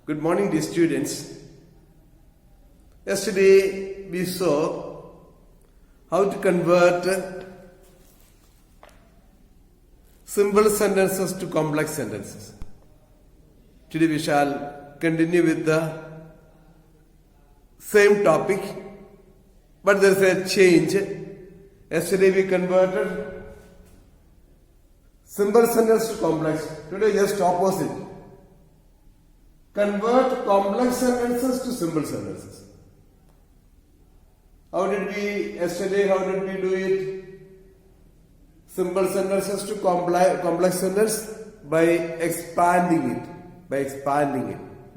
Good morning, dear students. Yesterday we saw how to convert simple sentences to complex sentences. Today we shall continue with the same topic, but there is a change. Yesterday we converted simple sentence to complex. Today just opposite. Convert complex sentences to simple sentences. How did we do it? Simple sentences to complex sentence by expanding it,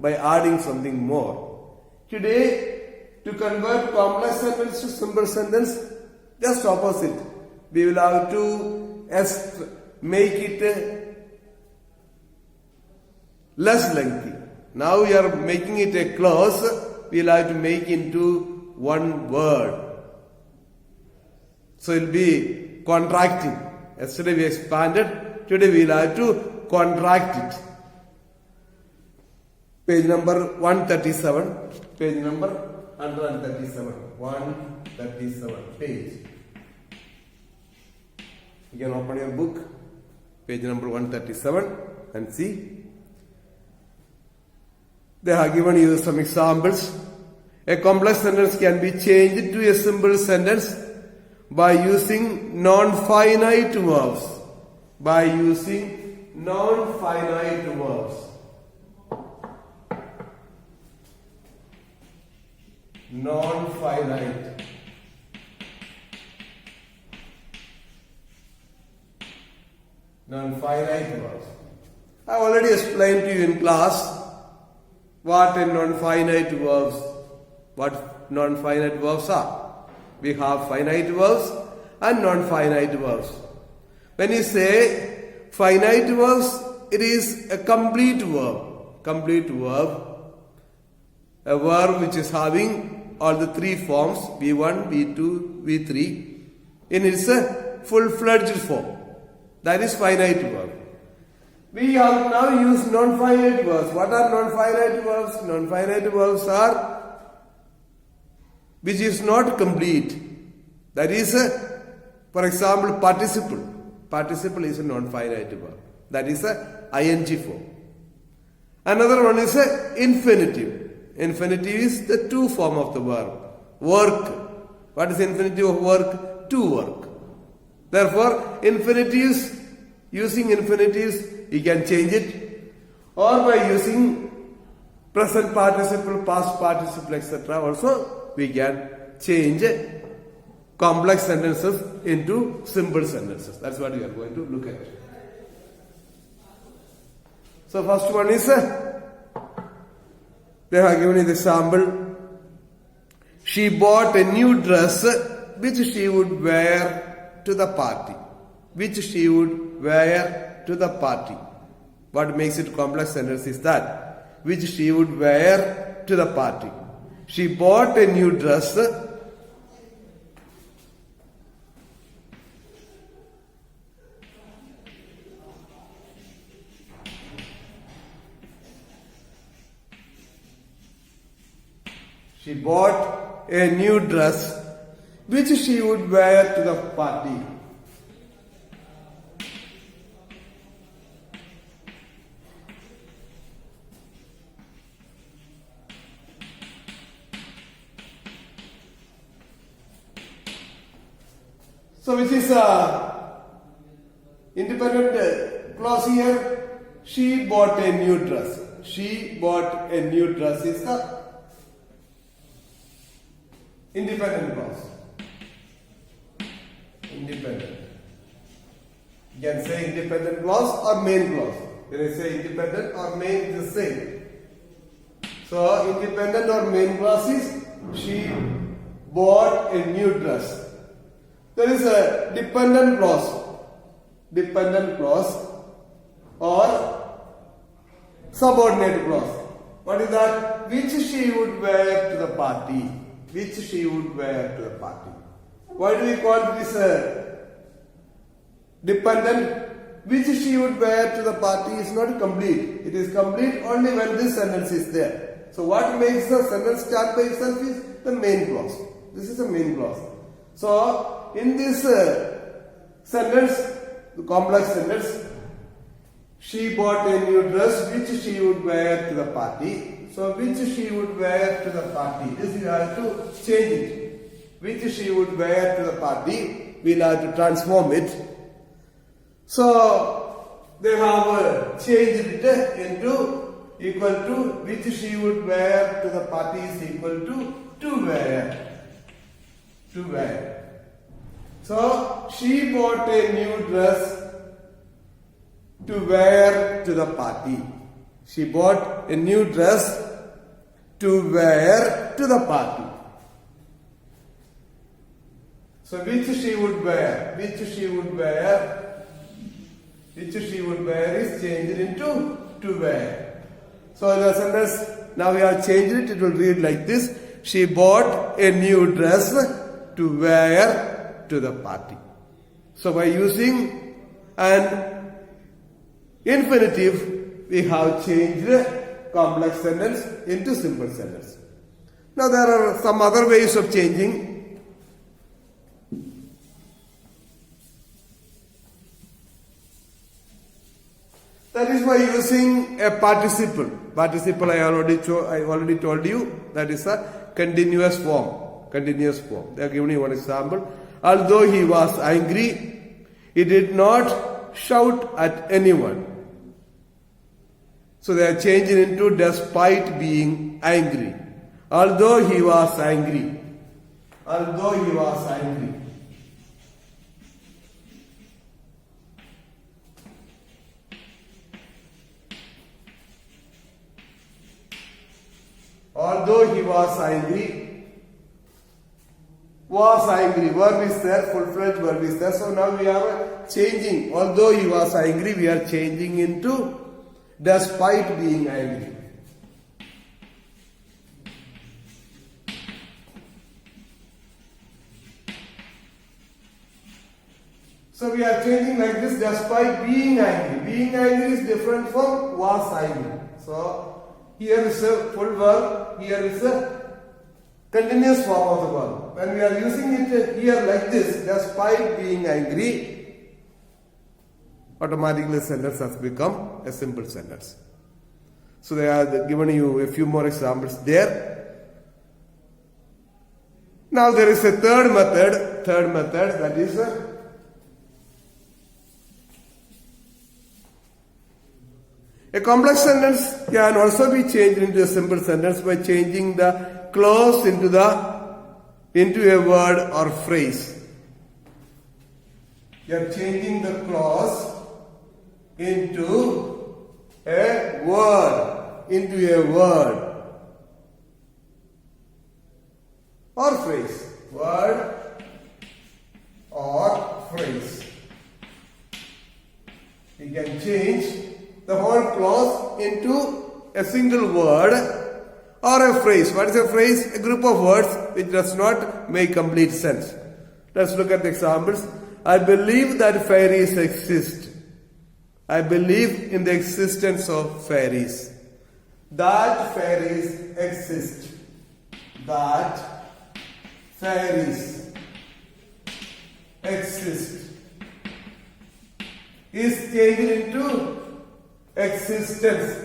by adding something more. Today, to convert complex sentence to simple sentence, just opposite. We will have to make it less lengthy. Now we are making it a clause, we will have to make into one word. So it will be contracting. Yesterday we expanded, today we will have to contract it. Page number 137. Page number 137. 137 page. You can open your book, page number 137 and see. They have given you some examples. A complex sentence can be changed to a simple sentence by using non-finite verbs. Non-finite verbs. I already explained to you in class what non-finite verbs are. We have finite verbs and non-finite verbs. When you say finite verbs, it is a complete verb. A verb which is having all the three forms, V1, V2, V3, in its full-fledged form. That is finite verb. We have now used non-finite verbs. What are non-finite verbs? Non-finite verbs are which is not complete. That is, for example, participle. Participle is a non-finite verb. That is a ing form. Another one is a infinitive. Infinitive is the to form of the verb. Work. What is infinitive of work? To work. Therefore, infinitives, using infinitives, you can change it, or by using present participle, past participle, etc. also we can change complex sentences into simple sentences. That's what we are going to look at. So first one is, they have given you the example. She bought a new dress which she would wear to the party. What makes it complex sentence is that which she would wear to the party. She bought a new dress which she would wear to the party. So which is independent clause here? She bought a new dress. She bought a new dress is the independent clause. Independent. You can say independent clause or main clause. When I say independent or main, it is the same. So independent or main clause is she bought a new dress. There is a dependent clause or subordinate clause. What is that? Which she would wear to the party. Why do we call this dependent? which she would wear to the party is not complete. It is complete only when this sentence is there. So what makes the sentence start by itself is the main clause. This is the main clause. So in this sentence, the complex sentence, she bought a new dress which she would wear to the party. So which she would wear to the party. This you have to change it. Which she would wear to the party. We'll have to transform it. So they have changed it into equal to which she would wear to the party is equal to wear. To wear. So she bought a new dress to wear to the party. She bought a new dress to wear to the party. So which she would wear? Which she would wear? Which she would wear is changed into to wear. So the sentence, now we have changed it. It will read like this. She bought a new dress to wear to the party. So by using an infinitive, we have changed complex sentence into simple sentence. Now there are some other ways of changing. That is by using a participle. Participle I already told you, that is a continuous form. Continuous form. They are giving you one example. Although he was angry, he did not shout at anyone. So they are changing into despite being angry. Although he was angry. Although he was angry. Although he was angry. Was angry. Verb is there. Full-fledged verb is there. So now we are changing. Although he was angry, we are changing into despite being angry. So we are changing like this, despite being angry. Being angry is different from was angry. So here is a full verb, here is a continuous form of the verb. When we are using it here like this, despite being angry, automatically the sentence has become a simple sentence. So they are given you a few more examples there. Now there is a third method that is a complex sentence can also be changed into a simple sentence by changing the clause into a word or phrase. You are changing the clause into a word or phrase. Word or phrase. You can change the whole clause into a single word or a phrase. What is a phrase? A group of words which does not make complete sense. Let's look at the examples. I believe that fairies exist. I believe in the existence of fairies. That fairies exist. That fairies exist is changed into existence.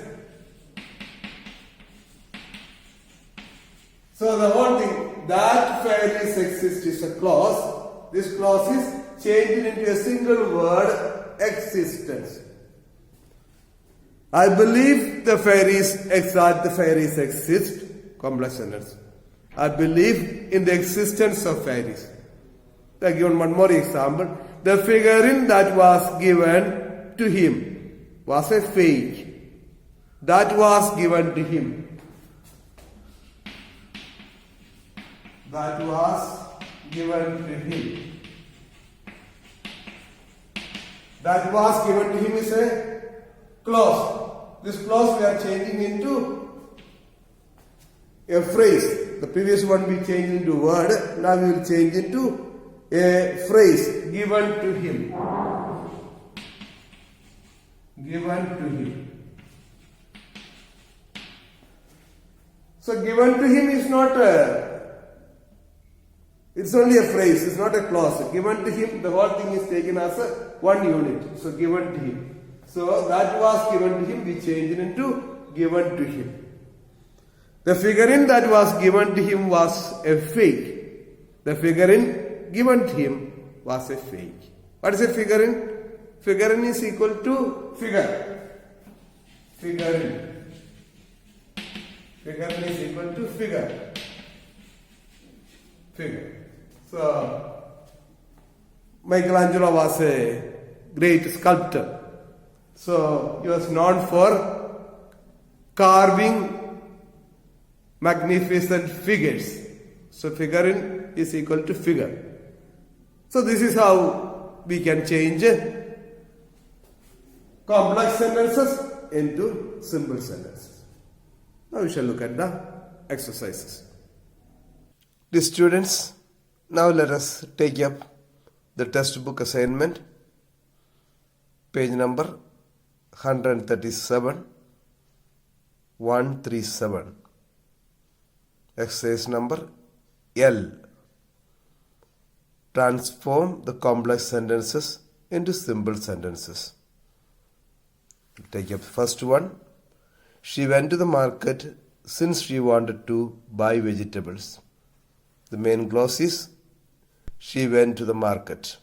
So the whole thing, that fairies exist is a clause. This clause is changed into a single word, existence. I believe the fairies exist. Complex sentence. I believe in the existence of fairies. I have given one more example. The figurine that was given to him was a fake. That was given to him. That was given to him. That was given to him is a clause. This clause we are changing into a phrase. The previous one we changed into word. Now we will change into a phrase given to him. given to him. So given to him is not it's only a phrase, it's not a clause. Given to him, the whole thing is taken as a one unit. So given to him. So that was given to him, we changed it into given to him. The figurine that was given to him was a fake. The figurine given to him was a fake. What is a figurine? Figurine is equal to figure. Figurine. Figurine is equal to figure. Figure. So, Michelangelo was a great sculptor. So, he was known for carving magnificent figures. So, figurine is equal to figure. So, this is how we can change complex sentences into simple sentences. Now, we shall look at the exercises. Dear students, now let us take up the textbook assignment, page number 137, 137. Exercise number L. Transform the complex sentences into simple sentences. Take up the first one. She went to the market since she wanted to buy vegetables. The main clause is she went to the market.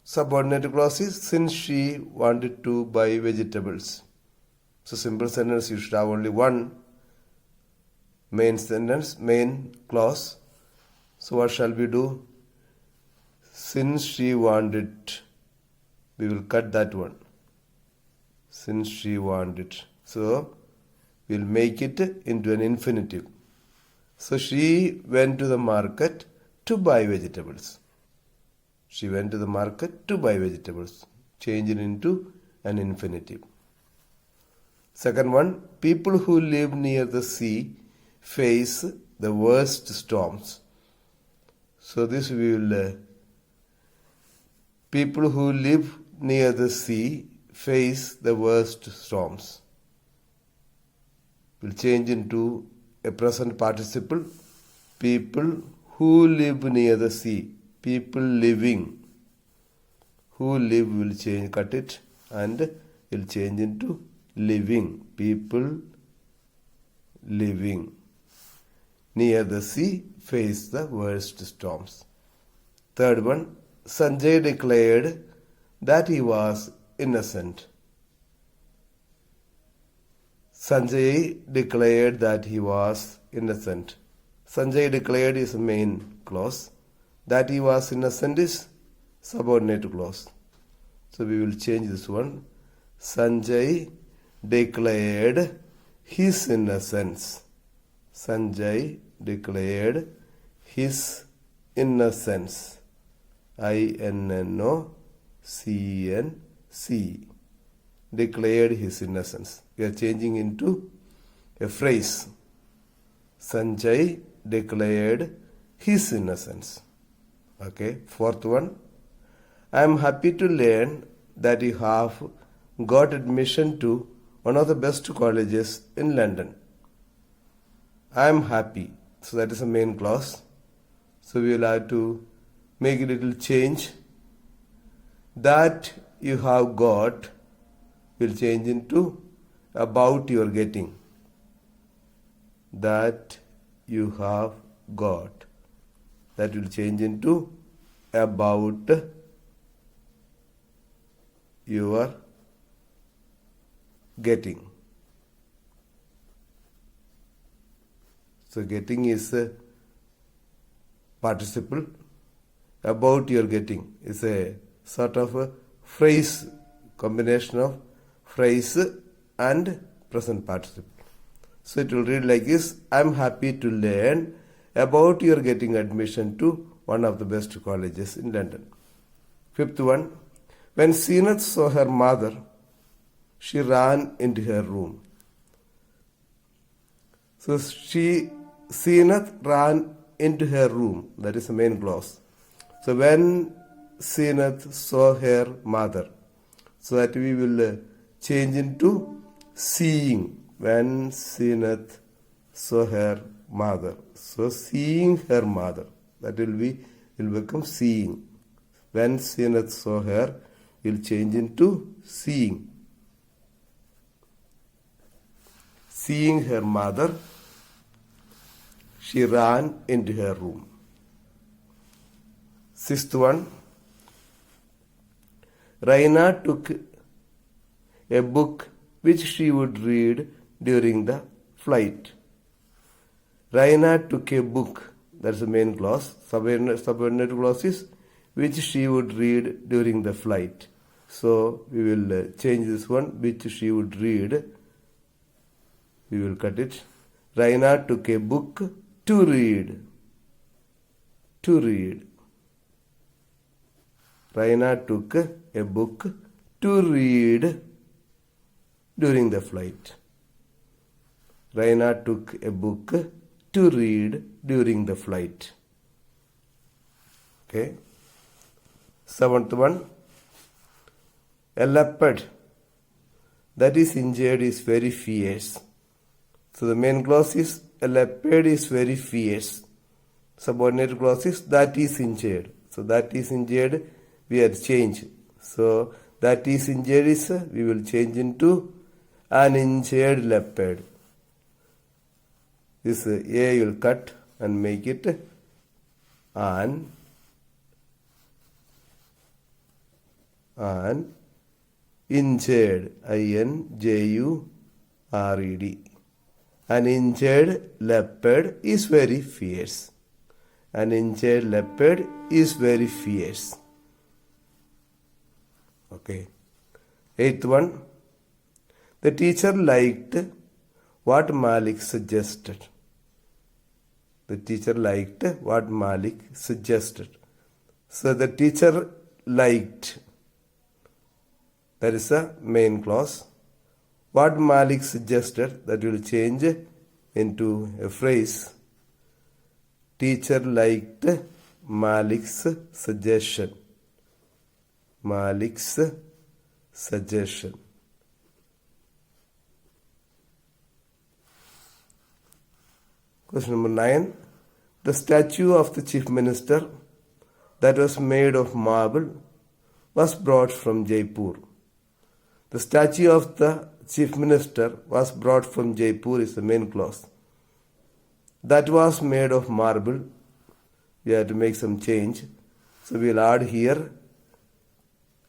Subordinate clause is since she wanted to buy vegetables. So simple sentence, you should have only one main sentence, main clause. So what shall we do? Since she wanted, we will cut that one. Since she wanted. So we'll make it into an infinitive. So she went to the market to buy vegetables. She went to the market to buy vegetables. Change it into an infinitive. Second one, people who live near the sea face the worst storms. So this we will, people who live near the sea face the worst storms. We'll change into a present participle. People who live near the sea. People living. Who live will change, cut it, and will change into living. People living near the sea face the worst storms. Third one, Sanjay declared that he was innocent. Sanjay declared that he was innocent. Sanjay declared is main clause. That he was innocent is subordinate clause. So we will change this one. Sanjay declared his innocence. Sanjay declared his innocence. I-N-N-O-C-E-N-C. Declared his innocence. We are changing into a phrase. Sanjay declared his innocence. Okay. Fourth one. I am happy to learn that you have got admission to one of the best colleges in London. I am happy. So that is the main clause. So we will have to make a little change. That you have got will change into about you are getting. That you have got. That will change into about you are getting. So getting is a participle. About you are getting is a sort of a phrase, combination of phrase and present participle. So it will read like this. I am happy to learn about your getting admission to one of the best colleges in London. Fifth one. When Seenath saw her mother, she ran into her room. So Seenath ran into her room. That is the main clause. So when Seenath saw her mother, so that we will change into seeing. When Sinath saw her mother. So seeing her mother. That will become seeing. When Sinath saw her, will change into seeing. Seeing her mother, she ran into her room. Sixth one. Raina took a book which she would read during the flight. Raina took a book. That's the main clause. Subordinate clause is which she would read during the flight. So we will change this one, which she would read. We will cut it. Raina took a book to read. To read. Raina took a book to read during the flight. Raina took a book to read during the flight. Okay. Seventh one. A leopard that is injured is very fierce. So the main clause is a leopard is very fierce. Subordinate clause is that is injured. So that is injured, we have changed. So that is injured is we will change into an injured leopard. This A you will cut and make it an injured, INJURED. An injured leopard is very fierce. An injured leopard is very fierce. Okay. Eighth one. The teacher liked what Malik suggested. The teacher liked what Malik suggested. So the teacher liked. That is the main clause. What Malik suggested, that will change into a phrase. Teacher liked Malik's suggestion. Malik's suggestion. Question number 9. The statue of the chief minister that was made of marble was brought from Jaipur. The statue of the chief minister was brought from Jaipur is the main clause. That was made of marble. We have to make some change. So we will add here.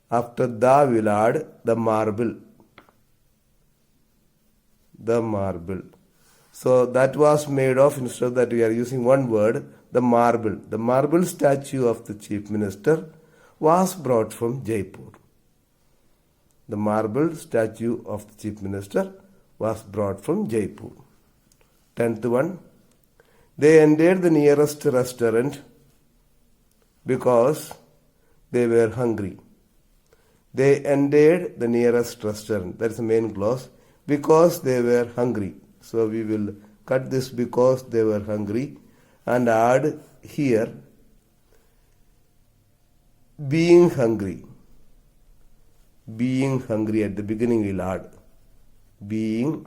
After the we will add the marble. The marble. So that was made of, instead of that we are using one word, the marble. The marble statue of the chief minister was brought from Jaipur. The marble statue of the chief minister was brought from Jaipur. 10th one. They entered the nearest restaurant because they were hungry. They entered the nearest restaurant. That is the main clause. Because they were hungry. So we will cut this because they were hungry and add here being hungry. Being hungry at the beginning we will add. Being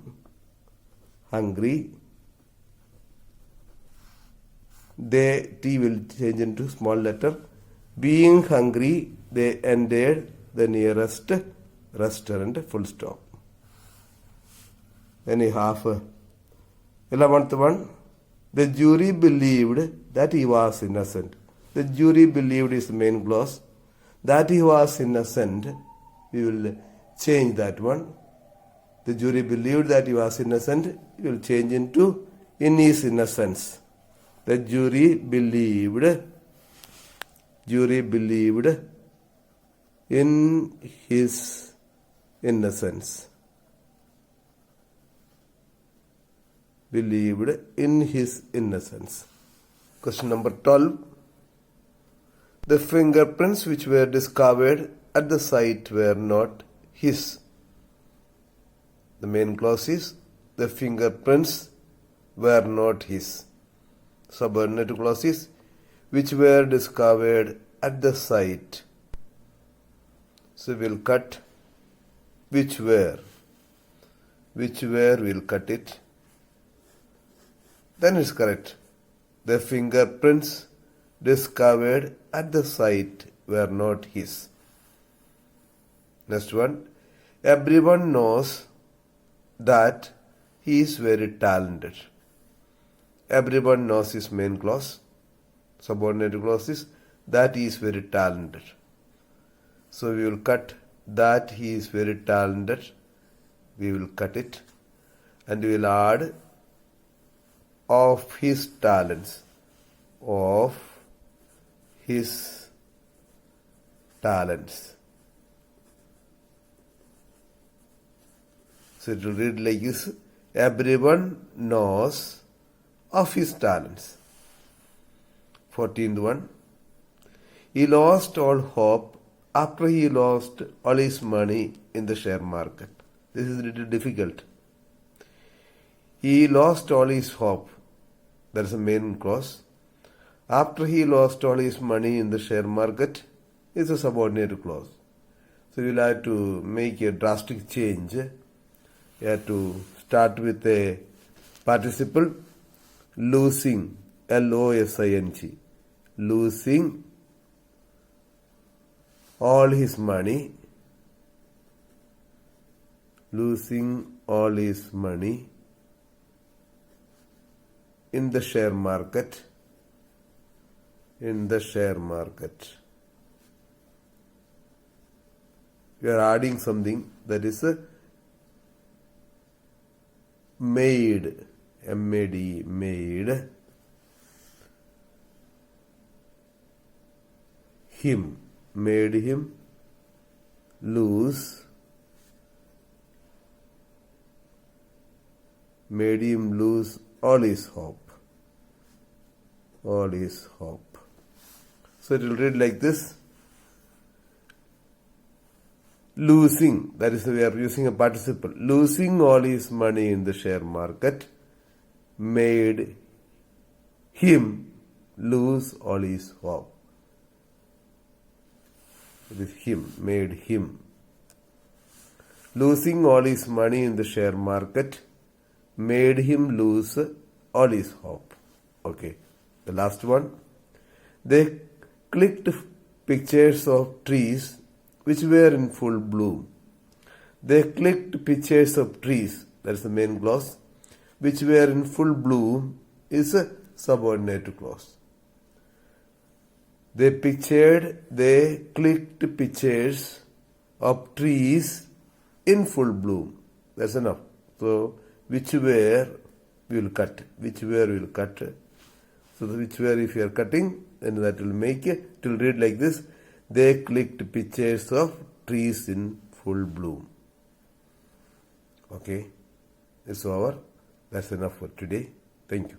hungry. They, T will change into small letter. Being hungry, they entered the nearest restaurant, full stop. Then you have 11th one. The jury believed that he was innocent. The jury believed is the main clause. That he was innocent, we will change that one. The jury believed that he was innocent, we will change into in his innocence. The jury believed in his innocence. Believed in his innocence. Question number 12. The fingerprints which were discovered at the site were not his. The main clause is the fingerprints were not his. Subordinate clause is which were discovered at the site. So we will cut which were we'll cut it. Then it's correct. The fingerprints discovered at the site were not his. Next one. Everyone knows that he is very talented. Everyone knows his main clause. Subordinate clause is that he is very talented. So we will cut that he is very talented. We will cut it and we will add of his talents. Of his talents. So it will read like this. Everyone knows of his talents. 14th one. He lost all hope after he lost all his money in the share market. This is a little difficult. He lost all his hope. That is the main clause. After he lost all his money in the share market is a subordinate clause. So you will have to make a drastic change. You have to start with a participle losing, L-O-S-I-N-G, losing all his money, losing all his money in the share market, in the share market. We are adding something that is a made, M-A-D, made him, made him lose, made him lose all his hope, all his hope. So it will read like this. Losing, that is, we are using a participle. Losing all his money in the share market made him lose all his hope. It is him, made him. Losing all his money in the share market made him lose all his hope. Okay, the last one. They clicked pictures of trees which were in full bloom. They clicked pictures of trees, that is the main clause, which were in full bloom is a subordinate clause. They clicked pictures of trees in full bloom. That's enough. So, which were we will cut. Which were we will cut. So, the which were if you are cutting, then that will make it will read like this. They clicked pictures of trees in full bloom. Okay, that's over. That's enough for today. Thank you.